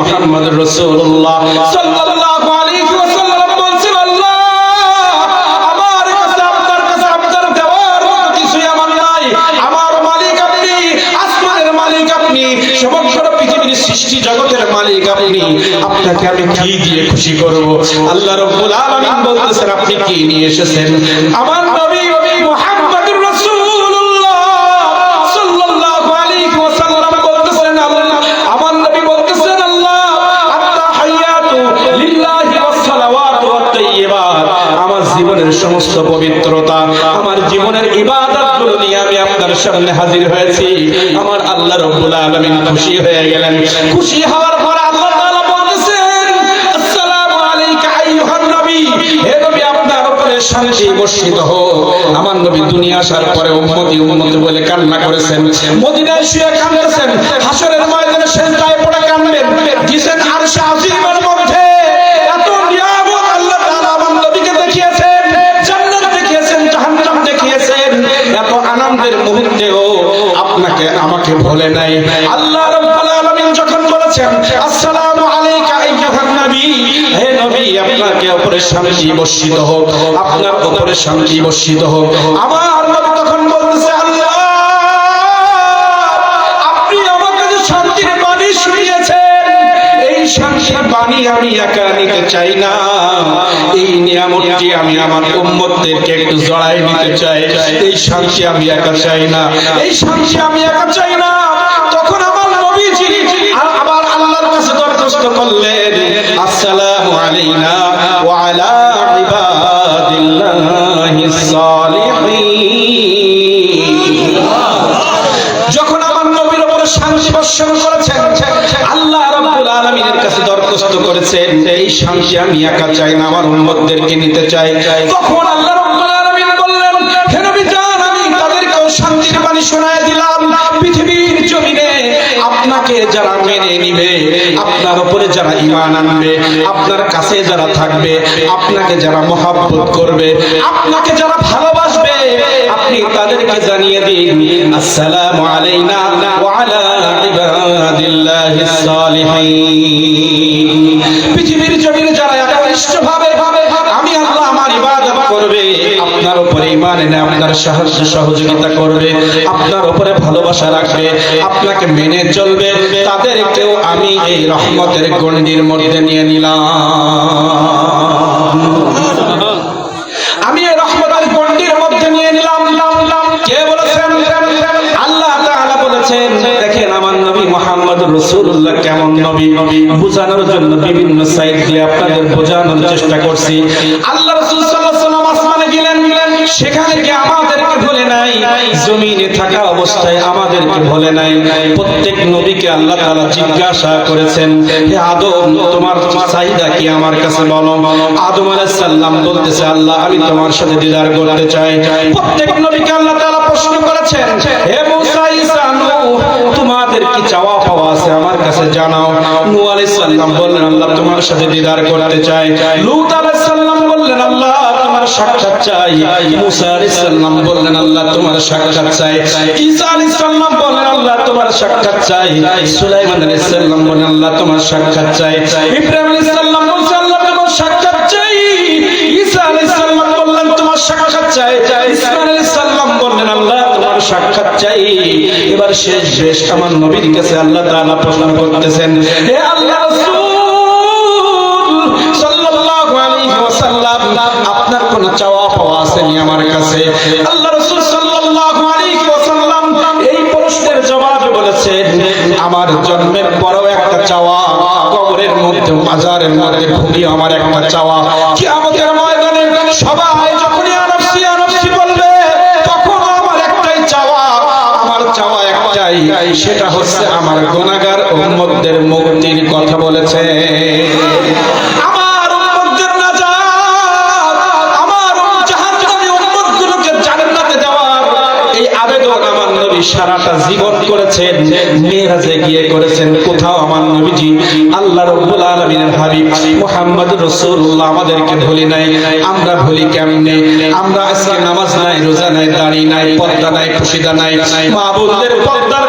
মুহাম্মদুর রাসূলুল্লাহ সাল্লাল্লাহু আলাইহি ওয়াসাল্লাম বলছেন, আল্লাহ আমার কাছে আপনার দেওয়ার মতো কিছুই আমার নাই। আমার মালিক আপনি, আসমানের মালিক আপনি, সমগ্র পৃথিবীর সৃষ্টি জগতের মালিক আপনি। আপনাকে আমি কি দিয়ে খুশি করব? আল্লাহ রাব্বুল আলামিন বলতেছেন, আপনি কি নিয়ে এসেছেন? আমার নবী মুহাম্মদুর রাসূলুল্লাহ সাল্লাল্লাহু আলাইহি ওয়াসাল্লাম বলতেছেন, আমার নবী বলতেছেন, আল্লাহ আত-তাহিয়াতু লিল্লাহি ওয়াস-সালাওয়াতু ওয়াত-তাইয়্যিবাত। আমার জীবনের সমস্ত পবিত্রতা, আমার জীবনের ইবাদতগুলো নিয়ে আমি আপনার সামনে হাজির হয়েছি। আমার আল্লাহ রাব্বুল আলামিন খুশি হয়ে গেলেন। খুশি হওয়ার পর আল্লাহ তাআলা বলতেছেন, আসসালামু আলাইকা আইয়ুহান নবী, হে নবী আপনার উপরে শান্তি বর্ষিত হোক। আমার নবী দুনিয়া আসার পরে উম্মতি উম্মতি বলে কান্না করেছেন, মদিনায় শুয়ে কাঁদতেছেন, হাসরের ময়দানে সেজদায় পড়ে কাঁদবেন। দিছেন আরশে আজিমের মধ্যে এত নিয়ামত আল্লাহ তাআলা আমার নবীকে দেখিয়েছেন, জান্নাত দেখিয়েছেন, জাহান্নাম দেখিয়েছেন। এত আনন্দের মুহূর্তেও আপনাকে আমাকে ভুলে নাই। আল্লাহ রাব্বুল আলামিন যখন বলেছেন, আসসালামু আলাইকা আইয়ুহান নবী, হে নবী আপনাকে উপরে শান্তি বর্ষিত হোক, আপনার উপরে শান্তি বর্ষিত হোক। আমার নবী তখন বলতেছে, আল্লাহ আপনি আমাকে যে শান্তির বাণী শুনিয়েছেন, এই শান্তির বাণী আমি একা নিতে চাই না। এই নিয়ামতটি আমি আমার উম্মতদেরকে একটু জড়াই নিতে চাই। এই শান্তি আমি একা চাই না, এই শান্তি আমি একা চাই না। তখন আমার নবীজি আবার আল্লাহর কাছে দরখাস্ত করলেন, আসসালামু আলাইনা ওয়া আলা ইবাদিল্লাহিস সালিহিন। যখন আমার নবীর উপর শান্তি বর্ষণ করেছেন, আল্লাহ রাব্বুল আলামিনের কাছে দরখাস্ত করেছেন, এই শান্তি আমি একা চাই না, আমার উম্মতদেরকে নিতে চাই। তখন আল্লাহ রাব্বুল আলামিন বললেন, হে নবী যান, আমি তাদেরকেও শান্তির বাণী শোনায় দিলাম। পৃথিবীর জমিনে আপনাকে যারা মেনে নিবে, আপনার উপরে যারা ঈমান আনবে, আপনার কাছে যারা থাকবে, আপনাকে যারা মহব্বত করবে, আপনাকে যারা ভালোবাসবে, আপনি তাদেরকে জানিয়ে দিন, আসসালামু আলাইনা ওয়া আলা ইবাদিল্লাহিস সালিহিন। পৃথিবীর জমিনে যারা একনিষ্ঠভাবে আমি আল্লাহ আমার ইবাদত করবে, আপনার উপরে ঈমান এনে আপনার সাহায্য সহযোগিতা করবে, আপনার উপরে ভালোবাসা রাখবে, আপনাকে মেনে চলবে, তাদেরকেও আমি এই রহমতের গণ্ডির মধ্যে নিয়ে নিলাম। আমি এই রহমতের গণ্ডির মধ্যে নিয়ে নিলাম। কে বলেছেন? আল্লাহ তাআলা বলেছেন। দেখেন আমার নবী মুহাম্মদুর রাসূলুল্লাহ কেমন নবী, বোঝানোর জন্য বিভিন্ন সাইড দিয়ে আপনাদের বোঝানোর চেষ্টা করছি। আল্লাহ রাসূল সাল্লাল্লাহু আলাইহি ওয়াসাল্লাম আসমানে গেলেন, সেখানে কি আমাদেরকে ভুলে নাই? জমিনে থাকা অবস্থায় আমাদেরকে ভুলে নাই। প্রত্যেক নবীকে আল্লাহ তাআলা জিজ্ঞাসা করেছেন, হে আদম তোমার চাহিদা কি আমার কাছে বলো। আদম আলাইহিস সালাম বলতেছে, আল্লাহ আমি তোমার সাথে দিদার করতে চাই। প্রত্যেক নবীকে আল্লাহ তাআলা প্রশ্ন করেছেন, হে মুসা ঈসা নূহ তোমাদের কি চাওয়া পাওয়া আছে আমার কাছে জানাও। নূহ আলাইহিস সালাম বললেন, আল্লাহ তোমার সাথে দিদার করতে চাই। লূত আলাইহিস সালাম বললেন, আল্লাহ তোমার সাক্ষাৎ চাই। মুসা আলাইহিস সালাম বললেন, আল্লাহ তোমার সাক্ষাৎ চাই। ঈসা আলাইহিস সালাম বললেন, আল্লাহ তোমার সাক্ষাৎ চাই। সুলাইমান আলাইহিস সালাম বললেন, আল্লাহ তোমার সাক্ষাৎ চাই। ইব্রাহিম আলাইহিস সালাম বলছেন, আল্লাহ তোমার সাক্ষাৎ চাই। ঈসা আলাইহিস সালাম বললেন, তোমার সাক্ষাৎ চাই। ইসমাঈল আলাইহিস সালাম বললেন, আল্লাহ তোমার সাক্ষাৎ চাই। এবার শেষ আমার নবীর কাছে আল্লাহ তাআলা প্রশ্ন করতেছেন, হে আল্লাহ রাসূল সাল্লাল্লাহু আলাইহি ওয়াসাল্লাম আপনার কোন চাওয়া পাওয়া আসেনি আমার কাছে? আল্লাহ রাসূল সাল্লাল্লাহু আলাইহি ওয়াসাল্লাম এই প্রশ্নের জবাবে বলেছেন, আমার জন্মের পরেও একটা চাওয়া, কবরের মধ্যে মাজারের মধ্যে ঘুমিয়ে আমার একটা চাওয়া, কিয়ামতের ময়দানে সবাই যখনই আনফসি আনফসি বলবে তখন আমার একটাই চাওয়া, আমার চাওয়া একটাই, সেটা হচ্ছে আমার গুনাহগার উম্মতদের মুক্তির কথা বলেছে। আমার উম্মতদের নাজাত, আমার জাহান্নামী উম্মতগুলোকে জান্নাতে দেওয়ার এই আবেদন আমার নবী সারাটা জীবন করেছেন, মিরাজে গিয়ে করেছেন। কোথাও আমার নবীজি আল্লাহ রাব্বুল আলামিনের হাবিব মুহাম্মদুর রাসূলুল্লাহ আমাদেরকে ভুলি নাই। আমরা ভুলি কেমনে? আমরা আজকে নামাজ নাই, রোজা নাই, দাড়ি নাই, পর্দা নাই, খুশিদা নাই, মাবুদের পর্দার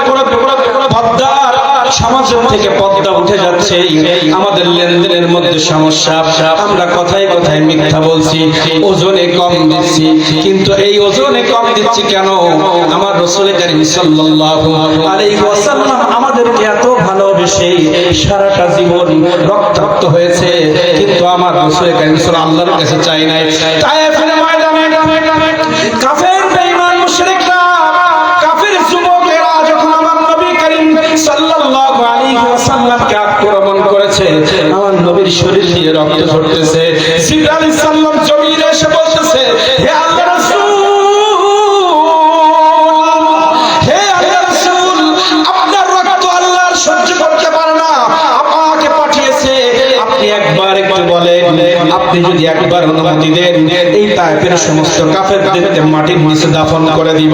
পর্দার সমাজের থেকে পর্দা উঠে যাচ্ছে, আমাদের লেনদেনের মধ্যে সমস্যা, আমরা কথায় কথায় মিথ্যা বলছি, ওজনে কম দিচ্ছি। কিন্তু এই ওজনে কম দিচ্ছি কেন? আমার রাসূল করিম সাল্লাল্লাহু আলাইহি ওয়াসাল্লাম আমাদেরকে এত ভালোবেসে সারাটা জীবন রক্তাক্ত হয়েছে, কিন্তু আমার রাসূল করিম সাল্লাল্লাহু আল্লাহর কাছে চাই নাই। তায়েফের ময়দানে কাফের বেঈমান মুশরিকরা, কাফের যুবকেরা যখন আমার নবী করিম সাল্লাল্লাহু আলাইহি ওয়াসাল্লামকে আক্রমণ করেছে, আমার নবীর শরীর দিয়ে রক্ত ঝরতেছে। জিবরাইল আলাইহিস সালাম জমিনে এসে বলতেছে, হে আল্লাহর রাসূল, হে আল্লাহর রাসূল, আপনার রক্ত আল্লাহ সহ্য করতে পারে না, আমাকে পাঠিয়েছে, আপনি একবার একটু বলেন, আপনি যদি একবার অনুমতি দেন এই তায়েফের সমস্ত কাফেরদেরকে মাটির নিচে দাফন করে দিব।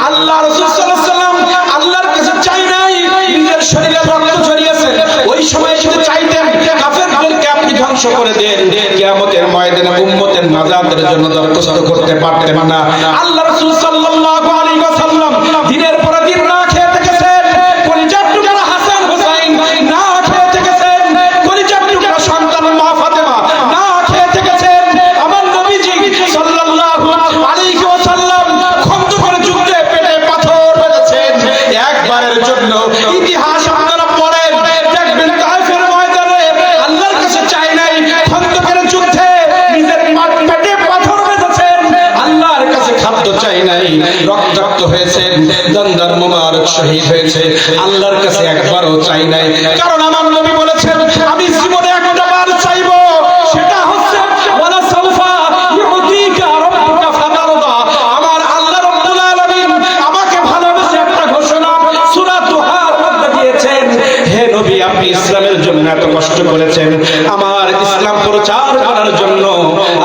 আল্লাহ রাসূল সাল্লাল্লাহু আলাইহি ওয়াসাল্লাম আল্লাহর কাছে চাই নাই, নিজের শরীরে রক্ত ঝরিয়েছেন, ওই সময় যদি চাইতেন কাফেরদেরকে আপনি ধ্বংস করে দেন, কিয়ামতের ময়দানে উম্মতের নাজাতের জন্য দরখাস্ত করতে পারতেন না। আল্লাহ রাসূল সাল্লাল্লাহু আলাইহি ওয়াসাল্লাম দিনের পর দিন না খেয়ে থেকেছেন, কলিজার টুকরা হাসান হুসাইন না খেয়ে থেকেছেন, কলিজার টুকরা সন্তান মা ফাতেমা না খেয়ে থেকেছেন। আমার নবীজি সাল্লাল্লাহু আলাইহি ওয়াসাল্লাম খন্দকের যুদ্ধে পেটে পাথর বেঁধেছেন একবারের জন্য। ইতিহাস আপনারা পড়েন, দেখবেন তায়েফের ময়দানে আল্লাহর কাছে চাই নাই, খন্দকের যুদ্ধে নিজের পেটে পাথর বেঁধেছেন, আল্লাহর কাছে খাদ্য চাই নাই, রক্তাক্ত হয়েছেন, দন্দর মুবারক শহীদ হয়েছে, আল্লাহর কাছে একবারও চাই নাই। কারণ আমার নবী বলেছেন, আমি জীবনে একটা বার চাইবো, সেটা হচ্ছে ওয়ালা সাউফা ইউতিকা রাব্বুকা ফাতারদা। আমার আল্লাহ রাব্বুল আলামিন আমাকে ভালোবেসে একটা ঘোষণা সূরা দুহার মধ্যে দিয়েছেন, হে নবী, আপনি ইসলামের জন্য এত কষ্ট করেছেন, আমার ইসলাম প্রচার করার জন্য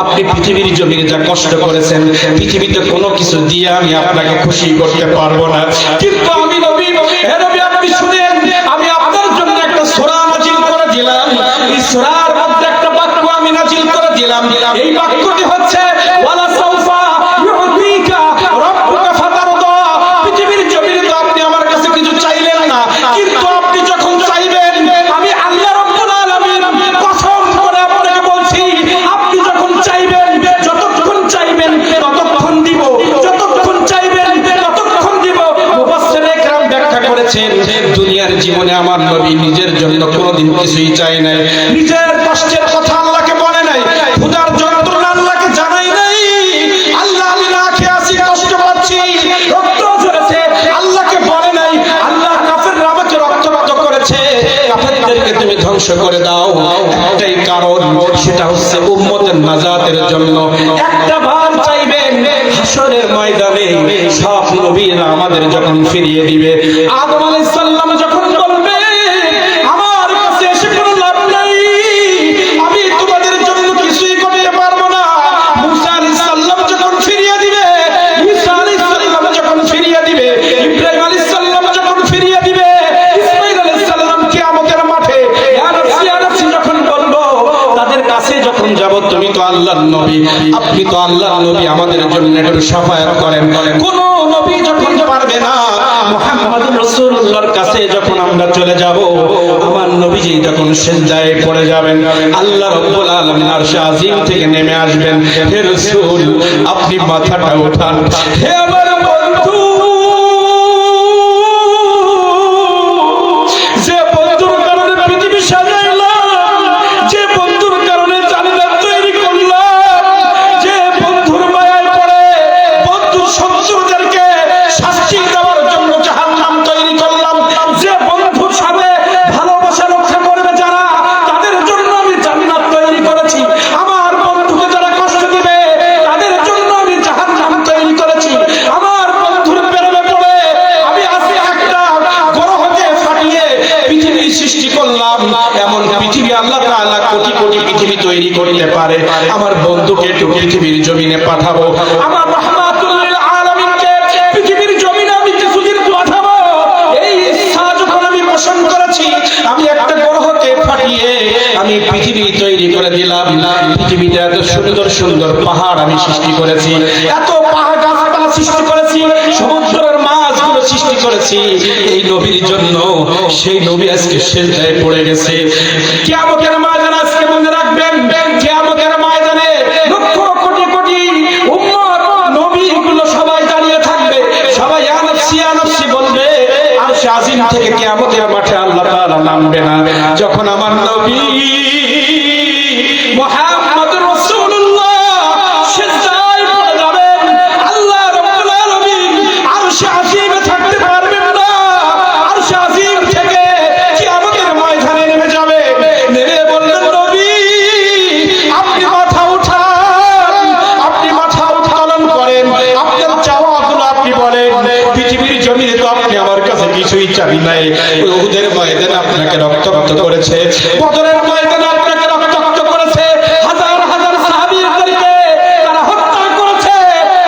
আপনি পৃথিবীর জমিনে যা কষ্ট করেছেন, পৃথিবীতে কোনো কিছু দিয়ে আমি আপনাকে খুশি করতে পারবো না। কিন্তু আমি নবী, হে নবী, আপনি শুনেন, আমি আপনার জন্য একটা সূরা নাজিল করে দিলাম, এই সূরার মধ্যে একটা বাক্য আমি নাজিল করে দিলাম, এই বাক্যটি হচ্ছে ওয়ালা সাউফা ইউতিকা রাব্বুকা ফাতারদা। পৃথিবীর জমিনে তো আপনি আমার কাছে কিছু চাইলেন না, কিন্তু আপনি যখন চাইবেন, আমি আল্লাহ রাব্বুল আলামিন কসম করে আপনাকে বলছি, আপনি যখন চাইবেন, যতক্ষণ চাইবেন ততক্ষণ দিব, যতক্ষণ চাইবেন ততক্ষণ দিব। মুফাসসিরে কেরাম ব্যাখ্যা করেছেন, দুনিয়ার জীবনে আমার নবী নিজের জন্য কোনোদিন কিছুই চাই নাই, নিজের কষ্টের কথা আল্লাহকে বলে নাই, ক্ষুধার যন্ত্রণা আল্লাহকে জানাই নাই। আল্লাহ, আমি না খেয়ে আছি, কষ্ট পাচ্ছি, রক্ত ঝরেছে, আল্লাহকে বলে নাই। আল্লাহ, কাফেররা আমাকে রক্তাক্ত করেছে, কাফেরদেরকে তুমি ধ্বংস করে দাও, একটাই কারণ, সেটা হচ্ছে উম্মতের নাজাতের জন্য। একটা বার চাইবেন, হাসরের ময়দানে সব নবীরা আমাদের যখন ফিরিয়ে দিবে, আদম আলাইহিস সালাম যখন বলবে, আমার কাছে এসে কোনো লাভ নাই, আমি তোমাদের জন্য কিছুই করতে পারবো না। মুসা আলাইহিস সালাম যখন ফিরিয়ে দিবে, ঈসা আলাইহিস সালাম যখন ফিরিয়ে দিবে, ইব্রাহিম আলাইহিস সালাম যখন ফিরিয়ে দিবে, ইসমাঈল আলাইহিস সালাম কিয়ামতের মাঠে ইয়া নফসি যখন বলবো, তাদের কাছে যখন যাব, তুমি তো আল্লাহর নবী, আপনি তো আল্লাহর নবী, আমাদের জন্য একটু শাফায়াত করেন। কোন নবী যখন পারবে না, মুহাম্মদুর রাসূলুল্লাহর কাছে যখন আমরা চলে যাব, আমার নবীজি যখন সিজদায় পড়ে যাবেন, আল্লাহ রাব্বুল আলামিন আরশে আজিম থেকে নেমে আসবেন, হে রাসূল, আপনি মাথাটা উঠান। হে আমার বন্ধু, যে বন্ধুর কারণে পৃথিবী সাজাইলাম, যে বন্ধুর কারণে জান্নাত তৈরি করলাম, যে বন্ধুর মায়ায় পড়ে বন্ধুর শত্রুদেরকে শাস্তি দেওয়ার জন্য জাহান্নাম তৈরি করলাম, যে বন্ধুর সাথে ভালোবাসা রক্ষা করবে যারা, তাদের জন্য আমি জান্নাত তৈরি করেছি, আমার বন্ধুকে যারা কষ্ট দিবে তাদের জন্য আমি জাহান্নাম তৈরি করেছি, আমার বন্ধুর প্রেমে পড়ে আমি আজকে একটা গ্রহকে ফাটিয়ে পৃথিবী সৃষ্টি করলাম। এমন পৃথিবী আল্লাহ তাআলা কোটি কোটি পৃথিবী তৈরি করতে পারে, আমার বন্ধুকে একটু পৃথিবীর জমিনে পাঠাবো, আমার রাহমাতুল লিল আলামিনকে পৃথিবীর জমিনে আমি কিছুদিন পাঠাবো, এই ইচ্ছা যখন আমি পোষণ করেছি, আমি একটা গ্রহকে ফাটিয়ে আমি পৃথিবী তৈরি করে দিলাম। পৃথিবীতে এত সুন্দর সুন্দর পাহাড় আমি সৃষ্টি করেছি, এত পাহাড় গাছপালা সৃষ্টি করেছি, সমুদ্রের মাছগুলো সৃষ্টি করেছি, করেছি এই নবীর জন্য, সেই নবী আজকে সিজদায় পড়ে গেছে। কিয়ামতের ময়দানে আজকে মনে রাখবেন, কিয়ামতের ময়দানে লক্ষ কোটি কোটি উম্মত নবীগুলো সবাই দাঁড়িয়ে থাকবে, সবাই ইয়া নাফসি ইয়া নাফসি বলবে। আরশে আজিম থেকে কিয়ামতের মাঠে আল্লাহ তাআলা নামবে না। যখন আমার নবী মুহাম্মদ রাসূলুল্লাহ সিজদায় পড়ে যাবেন, আল্লাহ রাব্বুল আলামিন আরশে আজিমে থাকতে পারবেন না। আরশে আজিম থেকে কিয়ামতের ময়দানে নেমে যাবে, নেমে বললেন নবী আপনি মাথা উঠান, আপনি মাথা উত্তোলন করেন, আপনার চাওয়াগুলো আপনি বলেন। পৃথিবীর জমিনে তো আপনি আমার কাছে কিছুই চান নাই। উহুদের ময়দানে আপনাকে রক্তাক্ত করেছে, বদরের ময়দানে আপনাকে রক্তাক্ত করেছে, হাজার হাজার সাহাবীদেরকে তারা হত্যা করেছে।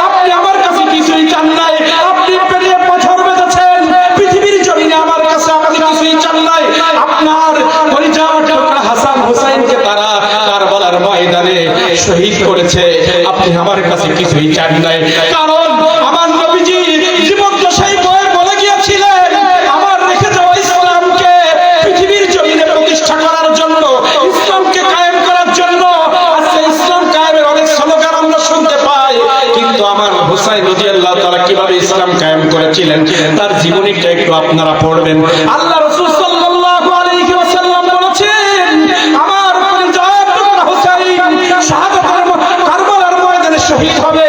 আপনি আমার কাছে কিছুই চান নাই, আপনি পেটে পাথর বেঁধেছেন। পৃথিবীর জমিনে আমার কাছে আপনি কিছুই চান নাই। আপনার পরিচয় টুকরা হাসান হুসাইনকে তারা কারবালার ময়দানে শহীদ করেছে, আপনি আমার কাছে কিছুই চান নাই। কারণ আমার নবীজি জীবদ্দশায় বলে গিয়েছিলেন আমার রেখে যাওয়া ইসলামকে পৃথিবীর জমিনে প্রতিষ্ঠা করার জন্য, ইসলামকে কায়েম করার জন্য। আজকে ইসলাম কায়েমের অনেক স্লোগান আমরা শুনতে পাই, কিন্তু আমার হুসাইন রাদিয়াল্লাহু তাআলা কিভাবে ইসলাম কায়েম করেছিলেন তার জীবনীটা একটু আপনারা পড়বেন। আল্লাহ রাসূল সাল্লাল্লাহু আলাইহি ওয়াসাল্লাম বলেছেন আমার পরিচয় টুকরা হুসাইন শাহাদাতের কারবালার ময়দানে শহীদ হবে।